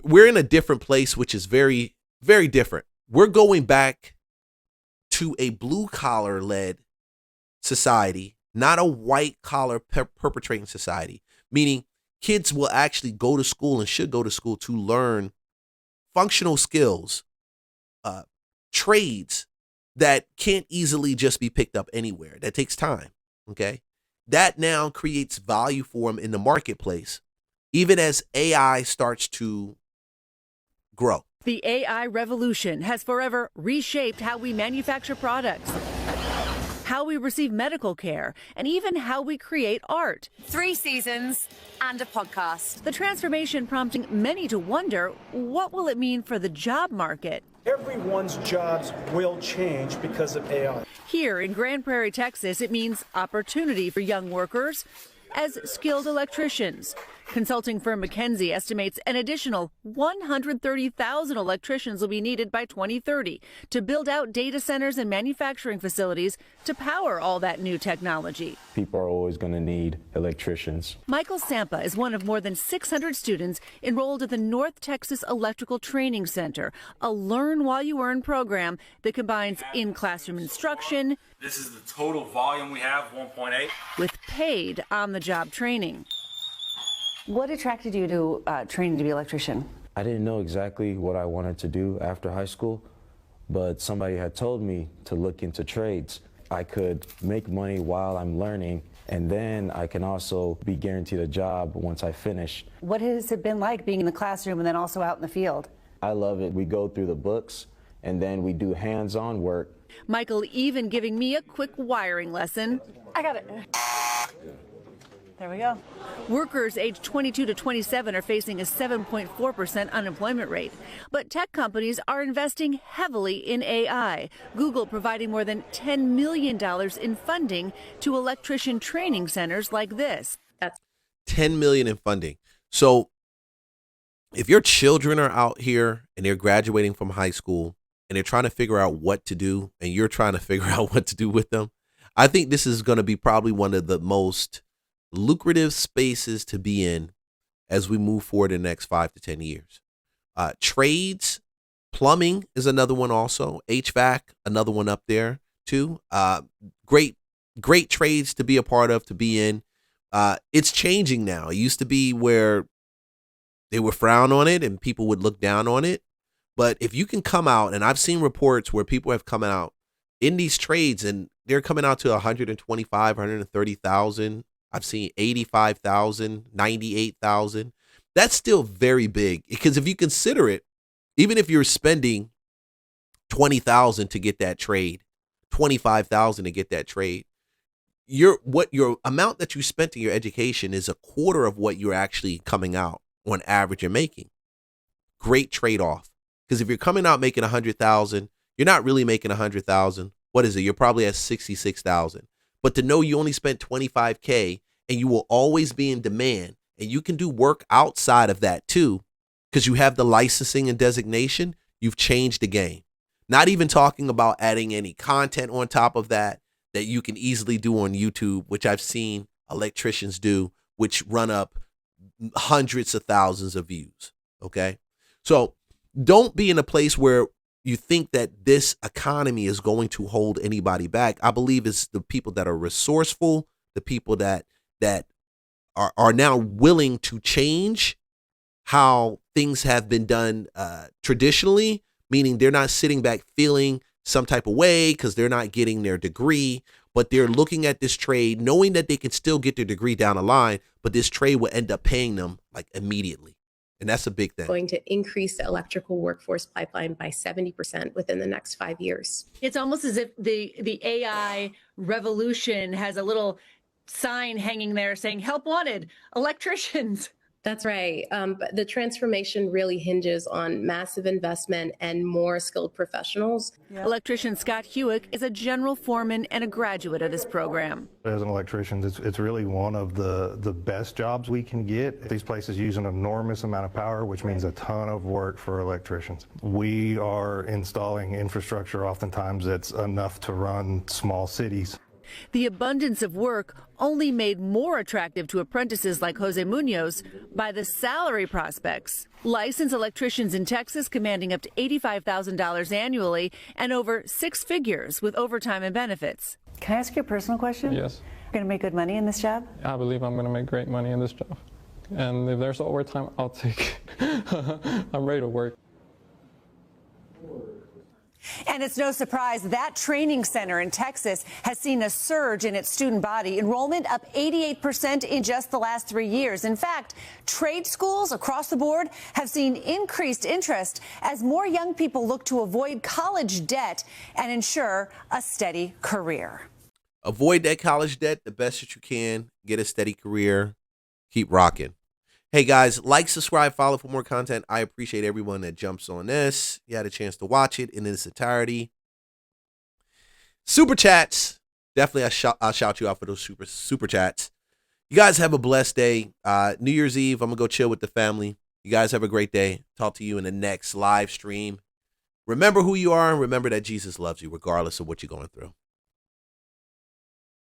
we're in a different place, which is very, very different. We're going back to a blue collar led society, not a white collar perpetrating society, meaning kids will actually go to school and should go to school to learn functional skills, trades that can't easily just be picked up anywhere. That takes time. Okay. That now creates value for them in the marketplace, even as AI starts to grow. The AI revolution has forever reshaped how we manufacture products, how we receive medical care, and even how we create art. 3 seasons and a podcast. The transformation prompting many to wonder, what will it mean for the job market? Everyone's jobs will change because of AI. Here in Grand Prairie, Texas, it means opportunity for young workers as skilled electricians. Consulting firm McKinsey estimates an additional 130,000 electricians will be needed by 2030 to build out data centers and manufacturing facilities to power all that new technology. People are always going to need electricians. Michael Sampa is one of more than 600 students enrolled at the North Texas Electrical Training Center, a Learn While You Earn program that combines in-classroom instruction. This is the total volume we have, 1.8. With paid on-the-job training. What attracted you to training to be an electrician? I didn't know exactly what I wanted to do after high school, but somebody had told me to look into trades. I could make money while I'm learning, and then I can also be guaranteed a job once I finish. What has it been like being in the classroom and then also out in the field? I love it. We go through the books, and then we do hands-on work. Michael even giving me a quick wiring lesson. I got it. There we go. Workers aged 22 to 27 are facing a 7.4% unemployment rate. But tech companies are investing heavily in AI. Google providing more than $10 million in funding to electrician training centers like this. That's $10 million in funding. So if your children are out here and they're graduating from high school and they're trying to figure out what to do, and you're trying to figure out what to do with them, I think this is going to be probably one of the most lucrative spaces to be in as we move forward in the next 5 to 10 years. Trades, plumbing is another one also. HVAC, another one up there too. Great trades to be a part of, to be in. It's changing now. It used to be where they would frown on it and people would look down on it. But if you can come out, and I've seen reports where people have come out in these trades and they're coming out to 125, 130,000. I've seen 85,000, 98,000. That's still very big, because if you consider it, even if you're spending 20,000 to get that trade, 25,000 to get that trade, your amount that you spent in your education is a quarter of what you're actually coming out on average and making. Great trade-off, because if you're coming out making 100,000, you're not really making 100,000. What is it? You're probably at 66,000. But to know you only spent 25K and you will always be in demand, and you can do work outside of that too, because you have the licensing and designation, you've changed the game. Not even talking about adding any content on top of that you can easily do on YouTube, which I've seen electricians do, which run up hundreds of thousands of views. Okay. So don't be in a place where you think that this economy is going to hold anybody back. I believe it's the people that are resourceful, the people that are now willing to change how things have been done traditionally, meaning they're not sitting back feeling some type of way because they're not getting their degree, but they're looking at this trade knowing that they can still get their degree down the line, but this trade will end up paying them like immediately. And that's a big thing. Going to increase the electrical workforce pipeline by 70% within the next 5 years. It's almost as if the AI revolution has a little sign hanging there saying, help wanted, electricians. That's right. But the transformation really hinges on massive investment and more skilled professionals. Yeah. Electrician Scott Hewick is a general foreman and a graduate of this program. As an electrician, it's really one of the best jobs we can get. These places use an enormous amount of power, which means a ton of work for electricians. We are installing infrastructure oftentimes that's enough to run small cities. The abundance of work only made more attractive to apprentices like Jose Munoz by the salary prospects. Licensed electricians in Texas commanding up to $85,000 annually and over six figures with overtime and benefits. Can I ask you a personal question? Yes. You're going to make good money in this job? I believe I'm going to make great money in this job. And if there's overtime, I'll take it. I'm ready to work. And it's no surprise that training center in Texas has seen a surge in its student body. Enrollment up 88% in just the last 3 years. In fact, trade schools across the board have seen increased interest as more young people look to avoid college debt and ensure a steady career. Avoid that college debt the best that you can. Get a steady career. Keep rocking. Hey guys, like, subscribe, follow for more content. I appreciate everyone that jumps on this. You had a chance to watch it in its entirety. Super chats. Definitely I'll shout you out for those super chats. You guys have a blessed day. New Year's Eve, I'm going to go chill with the family. You guys have a great day. Talk to you in the next live stream. Remember who you are and remember that Jesus loves you regardless of what you're going through.